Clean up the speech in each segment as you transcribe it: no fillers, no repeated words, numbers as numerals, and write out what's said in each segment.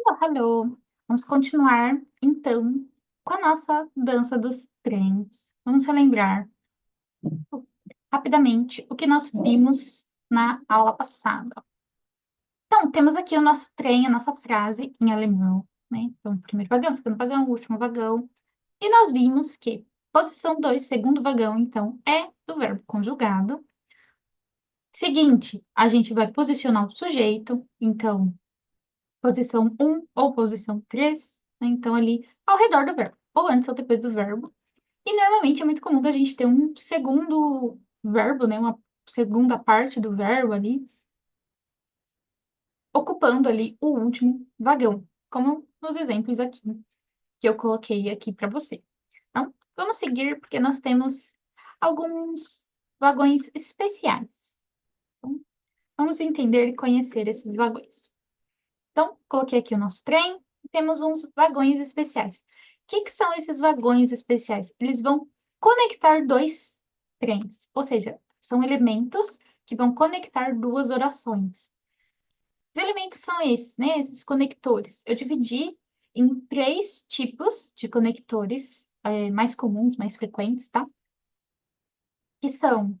Alô. Vamos continuar, então, com a nossa dança dos trens. Vamos relembrar rapidamente o que nós vimos na aula passada. Então, temos aqui o nosso trem, a nossa frase em alemão, né? Então, primeiro vagão, segundo vagão, último vagão. E nós vimos que posição 2, segundo vagão, então, é do verbo conjugado. Seguinte, a gente vai posicionar o sujeito, então, posição um ou posição 3, né? Então, ali ao redor do verbo, ou antes ou depois do verbo. E normalmente é muito comum da gente ter um segundo verbo, né? Uma segunda parte do verbo ali, ocupando ali o último vagão, como nos exemplos aqui que eu coloquei aqui para você. Então, vamos seguir porque nós temos alguns vagões especiais. Então, vamos entender e conhecer esses vagões. Então, coloquei aqui o nosso trem e temos uns vagões especiais. O que são esses vagões especiais? Eles vão conectar dois trens, ou seja, são elementos que vão conectar duas orações. Os elementos são esses, né? Esses conectores. Eu dividi em três tipos de conectores mais comuns, mais frequentes, tá? Que são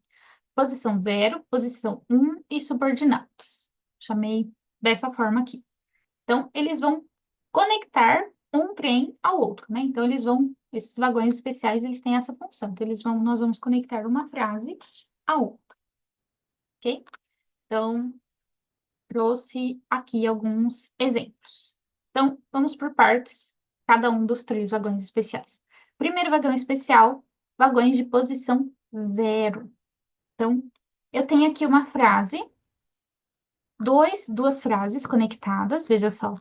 posição zero, posição um e subordinados. Chamei dessa forma aqui. Então, eles vão conectar um trem ao outro, né? Então, esses vagões especiais, eles têm essa função. Então, nós vamos conectar uma frase à outra, ok? Então, trouxe aqui alguns exemplos. Então, vamos por partes, cada um dos três vagões especiais. Primeiro vagão especial, vagões de posição zero. Então, eu tenho aqui uma frase, duas frases conectadas, veja só.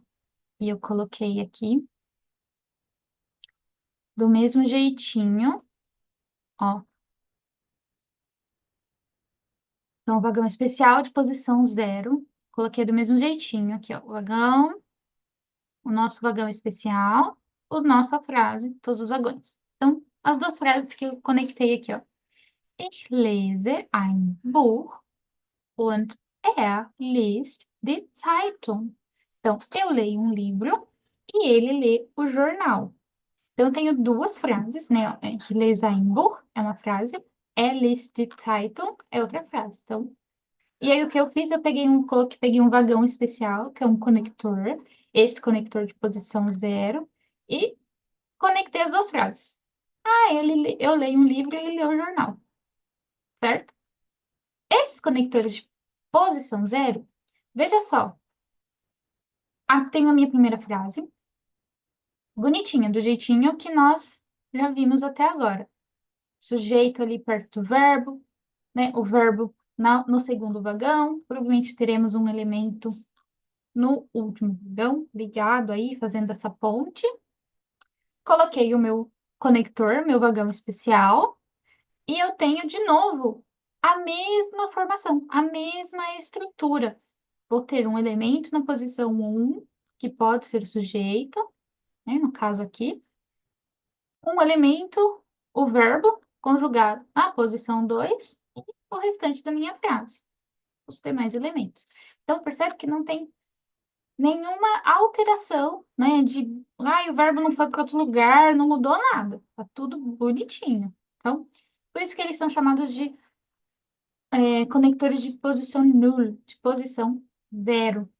E eu coloquei aqui do mesmo jeitinho, ó. Então, vagão especial de posição zero. Coloquei do mesmo jeitinho aqui, ó. O vagão, o nosso vagão especial, o nossa frase, todos os vagões. Então, as duas frases que eu conectei aqui, ó. Ich lese ein Buch und er liest die Zeitung. Então, eu leio um livro e ele lê o jornal. Então, eu tenho duas frases, né? Ich lese ein Buch é uma frase, er liest die Zeitung é outra frase. Então, e aí o que eu fiz, peguei um vagão especial, que é um conector, esse conector de posição zero, e conectei as duas frases. Ah, eu leio um livro e ele lê o jornal, certo? Esses conectores de posição zero, veja só, tenho a minha primeira frase, bonitinha, do jeitinho que nós já vimos até agora. Sujeito ali perto do verbo, né? O verbo no segundo vagão, provavelmente teremos um elemento no último vagão, ligado aí, fazendo essa ponte. Coloquei o meu conector, meu vagão especial, e eu tenho de novo a mesma formação, a mesma estrutura. Vou ter um elemento na posição um que pode ser sujeito, né, no caso aqui, um elemento, o verbo, conjugado na posição 2 e o restante da minha frase, os demais elementos. Então, percebe que não tem nenhuma alteração, né? O verbo não foi para outro lugar, não mudou nada, tá tudo bonitinho. Então, por isso que eles são chamados de conectores de posição null, de posição zero.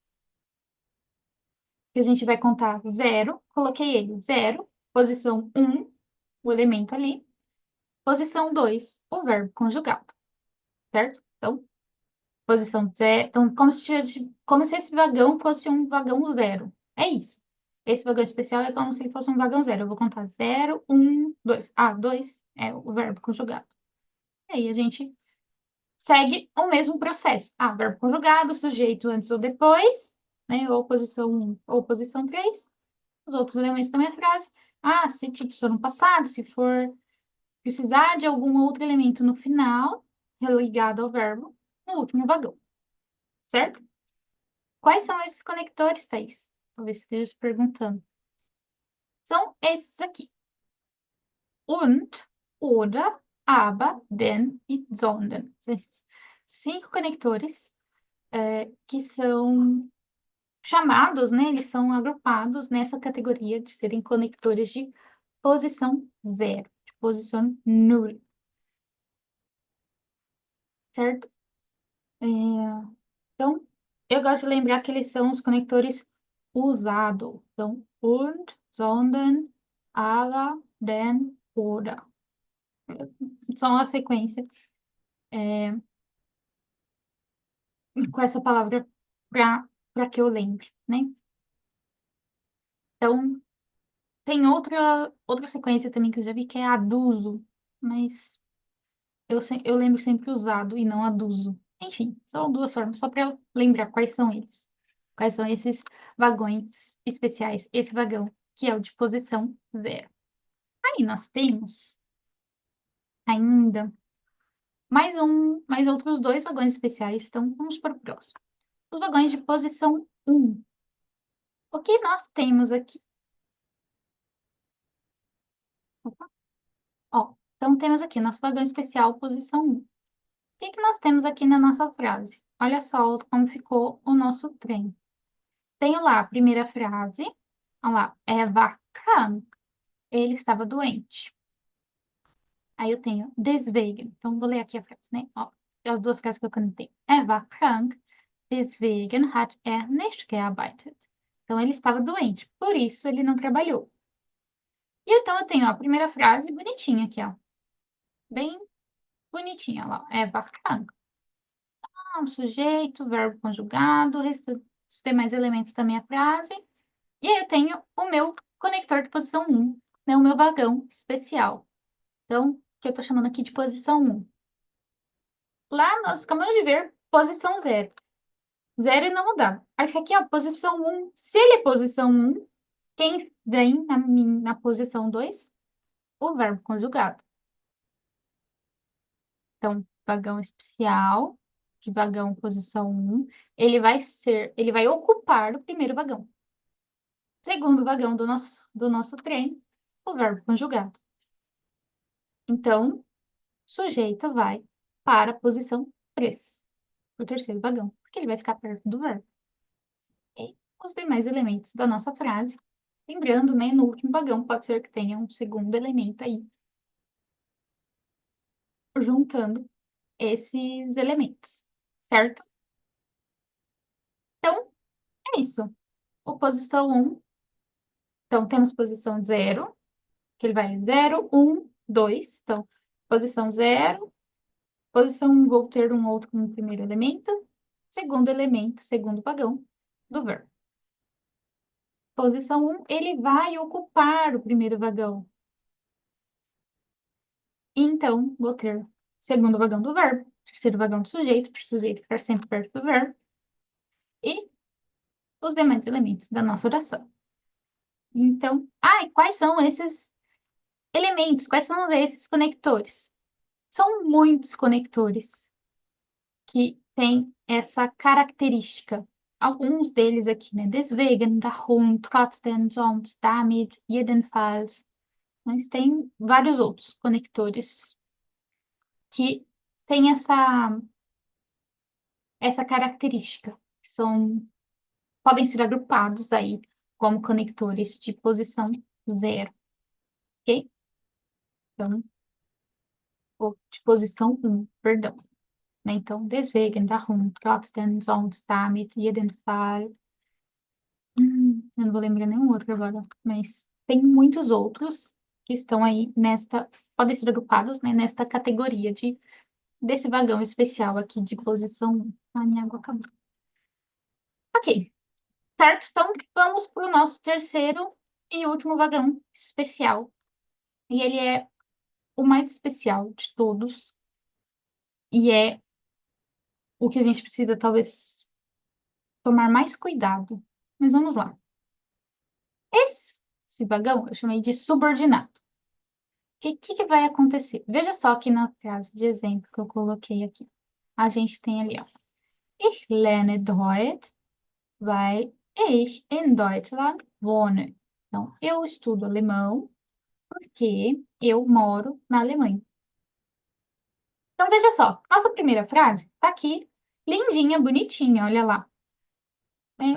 Que a gente vai contar zero, coloquei ele zero, posição um, o elemento ali, posição 2, o verbo conjugado, certo? Então, posição zero. Então, como se esse vagão fosse um vagão zero. É isso. Esse vagão especial é como se ele fosse um vagão zero. Eu vou contar zero, um, dois. Ah, dois é o verbo conjugado. E aí a gente segue o mesmo processo. Ah, verbo conjugado, sujeito antes ou depois, né? Ou posição 1 ou posição 3. Os outros elementos da minha frase. Ah, se tipo for no passado, se for precisar de algum outro elemento no final, ligado ao verbo, no último vagão, certo? Quais são esses conectores, Thaís? Talvez esteja se perguntando. São esses aqui. Und, oder, aber, denn e sondern. São esses 5 conectores que são chamados, né? Eles são agrupados nessa categoria de serem conectores de posição zero, de posição null, certo? É, então, eu gosto de lembrar que eles são os conectores usados. Então, und, sondern, aber, denn, oder. São a sequência com essa palavra para que eu lembre, né? Então, tem outra sequência também que eu já vi que é aduso, mas eu lembro sempre usado e não aduso. Enfim, são duas formas, só para eu lembrar quais são eles. Quais são esses vagões especiais, esse vagão, que é o de posição zero. Aí nós temos ainda mais outros dois vagões especiais, então vamos para o próximo. Os vagões de posição um. O que nós temos aqui? Opa, ó, então temos aqui nosso vagão especial posição um. O que nós temos aqui na nossa frase? Olha só como ficou o nosso trem. Tenho lá a primeira frase. Olha lá, war krank. Ele estava doente. Aí eu tenho deswegen. Então, vou ler aqui a frase, né? Ó, as duas frases que eu cantei. War krank, deswegen hat nicht gearbeitet. Então, ele estava doente, por isso ele não trabalhou. E então eu tenho ó, a primeira frase bonitinha aqui, ó. Bem bonitinha lá. War krank. Um sujeito, verbo conjugado, os demais elementos da minha frase. E aí eu tenho o meu conector de posição um, né? O meu vagão especial. Então, que eu estou chamando aqui de posição um. Lá nós acabamos de ver posição zero. Zero e não mudar. Esse aqui, ó, posição um. Se ele é posição um, quem vem na posição 2? O verbo conjugado. Então, vagão especial, de vagão posição um, ele vai ocupar o primeiro vagão. Segundo vagão do nosso trem, o verbo conjugado. Então, sujeito vai para a posição 3, o terceiro vagão, porque ele vai ficar perto do verbo. E os demais elementos da nossa frase, lembrando, né, no último vagão pode ser que tenha um segundo elemento aí, juntando esses elementos, certo? Então, é isso. O posição um, então temos posição zero, que ele vai 0, 1, 2. Então, posição zero, posição 1, vou ter um outro como primeiro elemento, segundo vagão do verbo. Posição um, ele vai ocupar o primeiro vagão. Então, vou ter segundo vagão do verbo, terceiro vagão do sujeito, para o sujeito ficar sempre perto do verbo, e os demais elementos da nossa oração. Então, e quais são esses elementos? Quais são esses conectores? São muitos conectores que têm essa característica. Alguns deles aqui, né? Deswegen, darum, trotzdem, sonst, damit, jedenfalls. Mas tem vários outros conectores que têm essa característica. Podem ser agrupados aí como conectores de posição zero, ok? Então, ou de posição um, perdão. Né? Então, deswegen, darum, trotzdem, sonst, damit, jedenfalls. Eu não vou lembrar nenhum outro agora, mas tem muitos outros que estão aí podem ser agrupados, né, nesta categoria desse vagão especial aqui de posição 1. A minha água acabou. Ok, certo? Então, vamos para o nosso terceiro e último vagão especial. E ele é o mais especial de todos. E é o que a gente precisa, talvez, tomar mais cuidado. Mas vamos lá. Esse vagão eu chamei de subordinado. O que vai acontecer? Veja só aqui na frase de exemplo que eu coloquei aqui. A gente tem ali, ó. Ich lerne Deutsch, weil ich in Deutschland wohne. Então, eu estudo alemão porque eu moro na Alemanha. Então, veja só. Nossa primeira frase está aqui, lindinha, bonitinha, olha lá.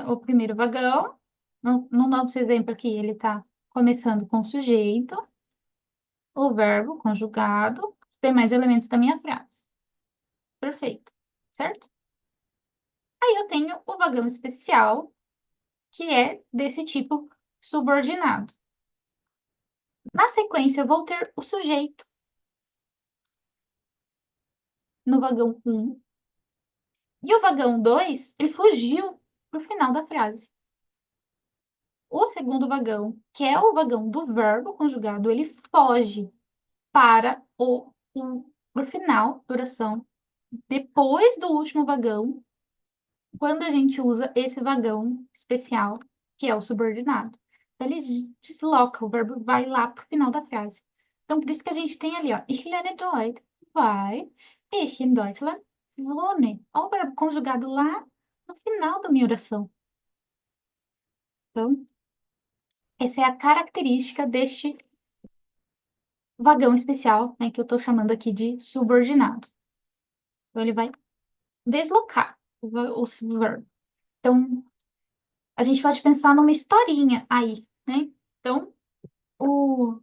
O primeiro vagão, no nosso exemplo aqui, ele está começando com o sujeito, o verbo conjugado, tem mais elementos da minha frase. Perfeito, certo? Aí eu tenho o vagão especial, que é desse tipo subordinado. Na sequência, eu vou ter o sujeito no vagão um. E o vagão 2 ele fugiu para o final da frase. O segundo vagão, que é o vagão do verbo conjugado, ele foge para pro final da oração, depois do último vagão, quando a gente usa esse vagão especial, que é o subordinado. Então, ele desloca, o verbo vai lá para o final da frase. Então, por isso que a gente tem ali, ó, ich lerne Deutsch, vai, ich in Deutschland wohne. Olha o verbo conjugado lá no final da minha oração. Então, essa é a característica deste vagão especial, né, que eu estou chamando aqui de subordinado. Então, ele vai deslocar o verbo. Então, a gente pode pensar numa historinha aí, né? Então, o...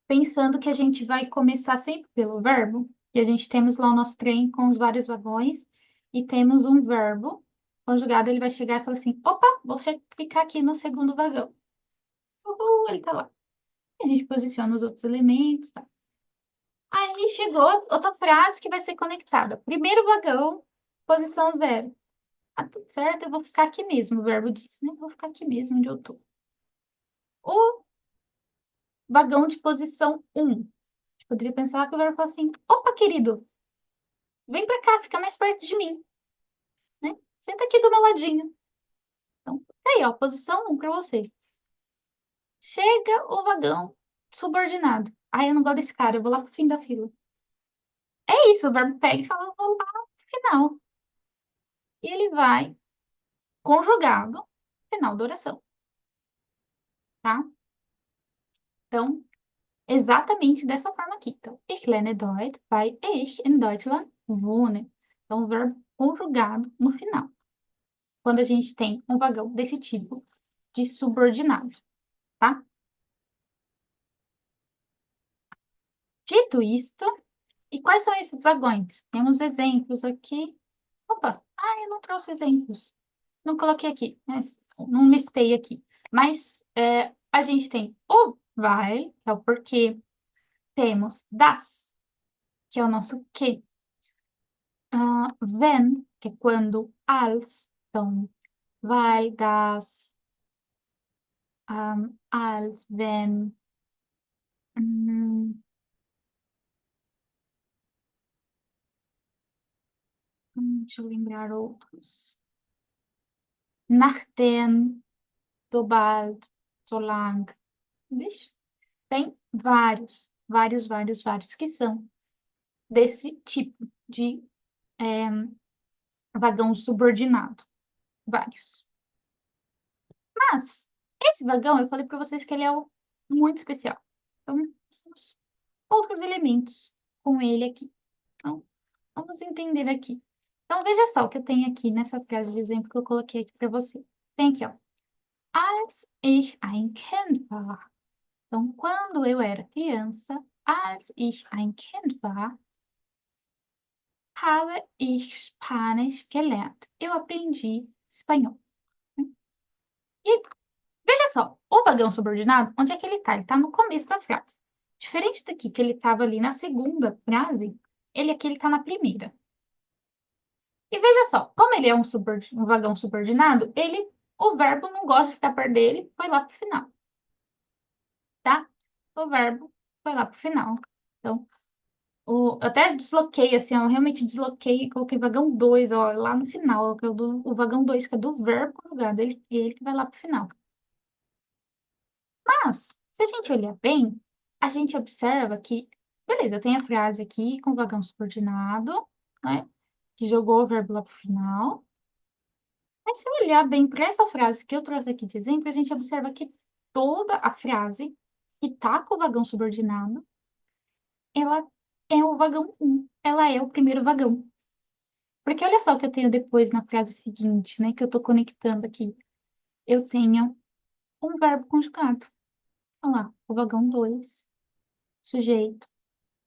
pensando que a gente vai começar sempre pelo verbo, e a gente temos lá o nosso trem com os vários vagões, e temos um verbo conjugado, ele vai chegar e falar assim, opa, vou ficar aqui no segundo vagão. Uhul, ele tá lá. E a gente posiciona os outros elementos, tá? Aí chegou outra frase que vai ser conectada. Primeiro vagão, posição zero. Ah, tudo certo, eu vou ficar aqui mesmo, o verbo diz, né? Eu vou ficar aqui mesmo onde eu tô. O vagão de posição um. Poderia pensar que o verbo fala assim: opa, querido, vem pra cá, fica mais perto de mim, né? Senta aqui do meu ladinho. Então, tá aí, ó, posição um para você. Chega o vagão subordinado. Ai, eu não gosto desse cara, eu vou lá pro fim da fila. É isso, o verbo pega e fala, eu vou lá no final. E ele vai conjugado no final da oração, tá? Então, exatamente dessa forma aqui. Então, ich lerne Deutsch, weil ich in Deutschland wohne. Então, o verbo conjugado no final. Quando a gente tem um vagão desse tipo de subordinado, tá? Dito isto, e quais são esses vagões? Temos exemplos aqui. Opa, eu não trouxe exemplos. Não coloquei aqui, mas não listei aqui. Mas a gente tem o weil, que é o porquê. Temos das, que é o nosso que. Wenn, que é quando, als. Então, weil, das, als, wenn. Hum, deixa eu lembrar outros. Nachdem, sobald, solang. Vixe, tem vários que são desse tipo de vagão subordinado. Vários. Mas, esse vagão, eu falei para vocês que ele é muito especial. Então, temos outros elementos com ele aqui. Então, vamos entender aqui. Então, veja só o que eu tenho aqui nessa frase de exemplo que eu coloquei aqui para você. Tem aqui, ó. Als ich ein Kind war. Então, quando eu era criança, als ich ein Kind war, habe ich Spanisch gelernt. Eu aprendi espanhol. E veja só, o vagão subordinado, onde é que ele está? Ele está no começo da frase. Diferente daqui, que ele estava ali na segunda frase, ele aqui está na primeira. E veja só, como ele é um vagão subordinado, o verbo não gosta de ficar perto dele, foi lá para o final, tá? O verbo foi lá para o final. Então, eu até desloquei, assim, eu realmente desloquei e coloquei vagão 2 ó, lá no final, que é o vagão 2 que é do verbo conjugado, ele que vai lá para o final. Mas, se a gente olhar bem, a gente observa que, beleza, tem a frase aqui com vagão subordinado, né? Que jogou o verbo lá para o final. Mas se olhar bem para essa frase que eu trouxe aqui de exemplo, a gente observa que toda a frase que está com o vagão subordinado, ela é o vagão um. Ela é o primeiro vagão. Porque olha só o que eu tenho depois na frase seguinte, né? Que eu estou conectando aqui. Eu tenho um verbo conjugado. Olha lá, o vagão 2, sujeito,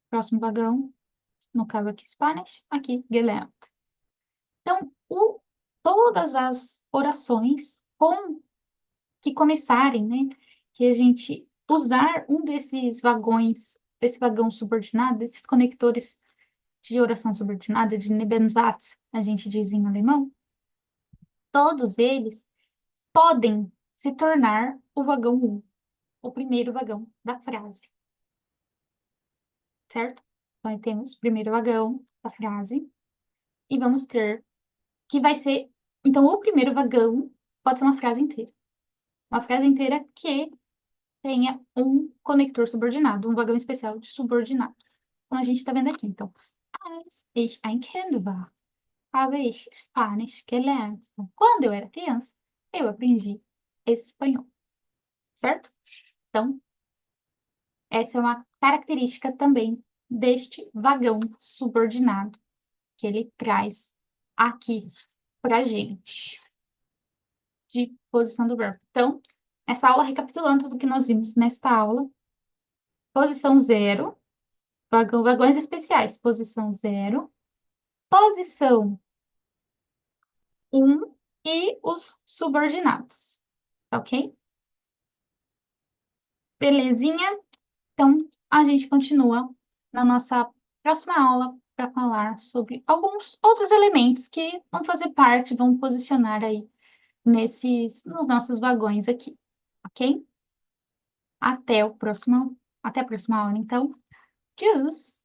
próximo vagão, no caso aqui Spanish, aqui gelernt. Então, todas as orações com que começarem, né? Que a gente usar um desses vagões, desse vagão subordinado, desses conectores de oração subordinada, de Nebensatz, a gente diz em alemão, todos eles podem se tornar o vagão um, o primeiro vagão da frase, certo? Então, temos o primeiro vagão da frase e vamos ter que vai ser. Então, o primeiro vagão pode ser uma frase inteira. Uma frase inteira que tenha um conector subordinado, um vagão especial de subordinado. Como a gente está vendo aqui. Então, als ich ein Kind war, habe ich Spanisch gelernt. Então, quando eu era criança, eu aprendi espanhol, certo? Então, essa é uma característica também deste vagão subordinado que ele traz aqui para gente, de posição do verbo. Então, essa aula, recapitulando tudo que nós vimos nesta aula, posição zero, vagões especiais, posição zero, posição um e os subordinados, ok? Belezinha? Então, a gente continua na nossa próxima aula para falar sobre alguns outros elementos que vão fazer parte, vão posicionar aí nos nossos vagões aqui, ok? Até a próxima aula, então. Tschüss!